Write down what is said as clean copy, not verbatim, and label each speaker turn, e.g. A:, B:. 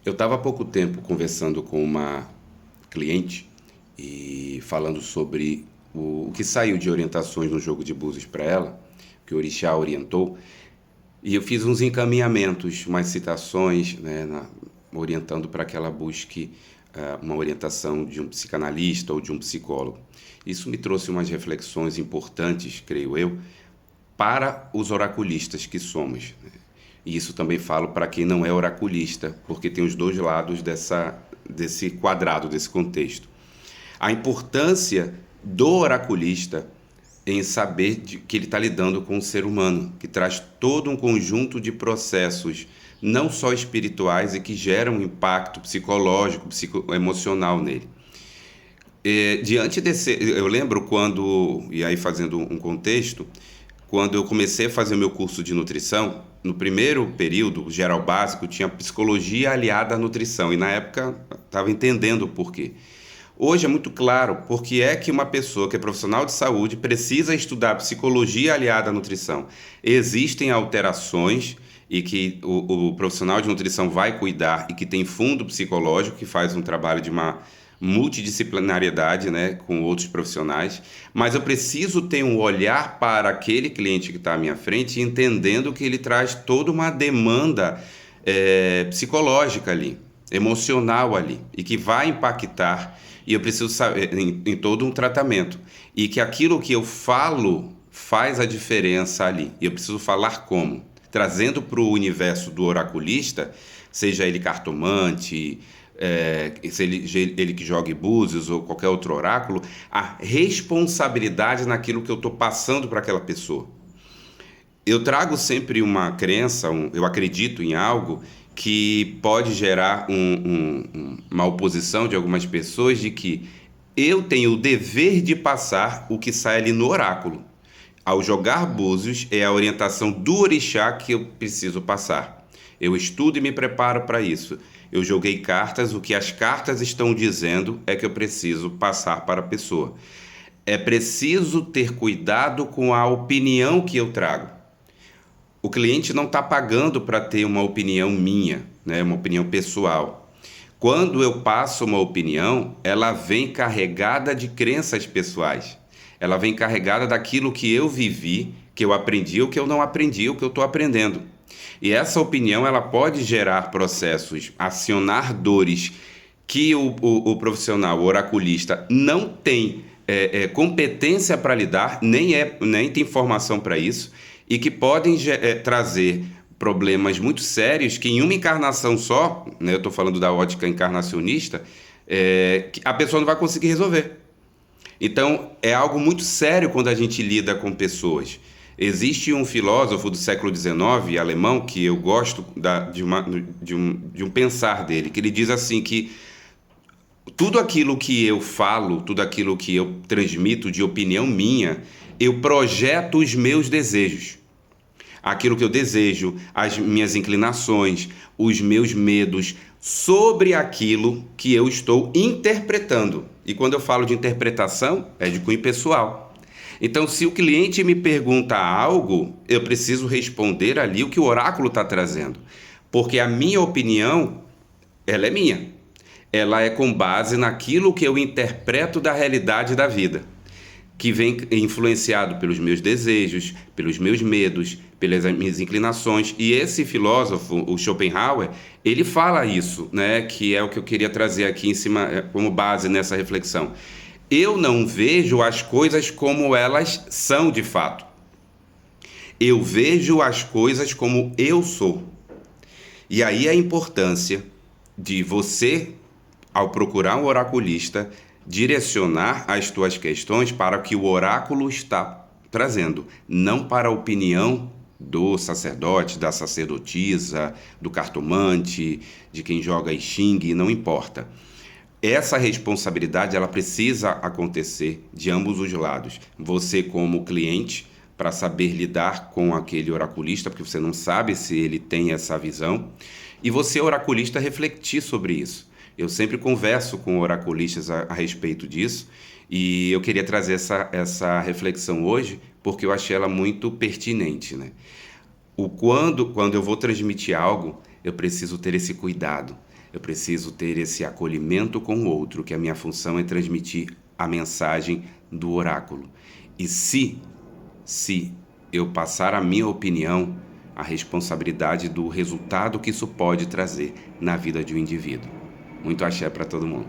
A: Eu estava há pouco tempo conversando com uma cliente e falando sobre o que saiu de orientações no jogo de búzios para ela, que o Orixá orientou, e eu fiz uns encaminhamentos, umas citações, né, orientando para que ela busque uma orientação de um psicanalista ou de um psicólogo. Isso me trouxe umas reflexões importantes, creio eu, para os oraculistas que somos, né? E isso também falo para quem não é oraculista, porque tem os dois lados desse quadrado, desse contexto. A importância do oraculista em saber que ele está lidando com um ser humano, que traz todo um conjunto de processos, não só espirituais, e que geram um impacto psicológico, psicoemocional nele. Diante desse, eu lembro quando, e aí fazendo um contexto, quando eu comecei a fazer o meu curso de nutrição, no primeiro período, geral básico, tinha psicologia aliada à nutrição, e na época estava entendendo o porquê. Hoje é muito claro porque é que uma pessoa que é profissional de saúde precisa estudar psicologia aliada à nutrição. Existem alterações e que o profissional de nutrição vai cuidar e que tem fundo psicológico, que faz um trabalho de uma multidisciplinariedade, né, com outros profissionais, mas eu preciso ter um olhar para aquele cliente que está à minha frente, entendendo que ele traz toda uma demanda psicológica ali, emocional ali, e que vai impactar, e eu preciso saber em todo um tratamento, e que aquilo que eu falo faz a diferença ali, e eu preciso falar como? Trazendo para o universo do oraculista, seja ele cartomante, se ele que jogue búzios ou qualquer outro oráculo, a responsabilidade naquilo que eu estou passando para aquela pessoa. Eu trago sempre uma crença, eu acredito em algo que pode gerar uma oposição de algumas pessoas, de que eu tenho o dever de passar o que sai ali no oráculo. Ao jogar búzios, é a orientação do orixá que eu preciso passar. Eu estudo e me preparo para isso. Eu joguei cartas, o que as cartas estão dizendo é que eu preciso passar para a pessoa. É preciso ter cuidado com a opinião que eu trago. O cliente não está pagando para ter uma opinião minha, né? Uma opinião pessoal. Quando eu passo uma opinião, ela vem carregada de crenças pessoais. Ela vem carregada daquilo que eu vivi, que eu aprendi, ou que eu não aprendi, ou que eu estou aprendendo. E essa opinião ela pode gerar processos, acionar dores que o profissional, o oraculista, não tem competência para lidar, nem tem formação para isso, e que podem trazer problemas muito sérios que em uma encarnação só, né, eu estou falando da ótica encarnacionista, a pessoa não vai conseguir resolver. Então, é algo muito sério quando a gente lida com pessoas. Existe um filósofo do século XIX, alemão, que eu gosto de um pensar dele, que ele diz assim que tudo aquilo que eu falo, tudo aquilo que eu transmito de opinião minha, eu projeto os meus desejos. Aquilo que eu desejo, as minhas inclinações, os meus medos, sobre aquilo que eu estou interpretando. E quando eu falo de interpretação, é de cunho pessoal. Então, se o cliente me pergunta algo, eu preciso responder ali o que o oráculo está trazendo. Porque a minha opinião, ela é minha. Ela é com base naquilo que eu interpreto da realidade da vida, que vem influenciado pelos meus desejos, pelos meus medos, pelas minhas inclinações. E esse filósofo, o Schopenhauer, ele fala isso, né? Que é o que eu queria trazer aqui em cima como base nessa reflexão. Eu não vejo as coisas como elas são de fato. Eu vejo as coisas como eu sou. E aí a importância de você, ao procurar um oraculista, direcionar as tuas questões para o que o oráculo está trazendo, não para a opinião do sacerdote, da sacerdotisa, do cartomante, de quem joga I Ching, não importa. Essa responsabilidade ela precisa acontecer de ambos os lados. Você como cliente, para saber lidar com aquele oraculista, porque você não sabe se ele tem essa visão, e você, oraculista, refletir sobre isso. Eu sempre converso com oraculistas a respeito disso, e eu queria trazer essa reflexão hoje, porque eu achei ela muito pertinente, né? Quando eu vou transmitir algo, eu preciso ter esse cuidado, eu preciso ter esse acolhimento com o outro, que a minha função é transmitir a mensagem do oráculo. E se eu passar a minha opinião, a responsabilidade do resultado que isso pode trazer na vida de um indivíduo. Muito axé para todo mundo.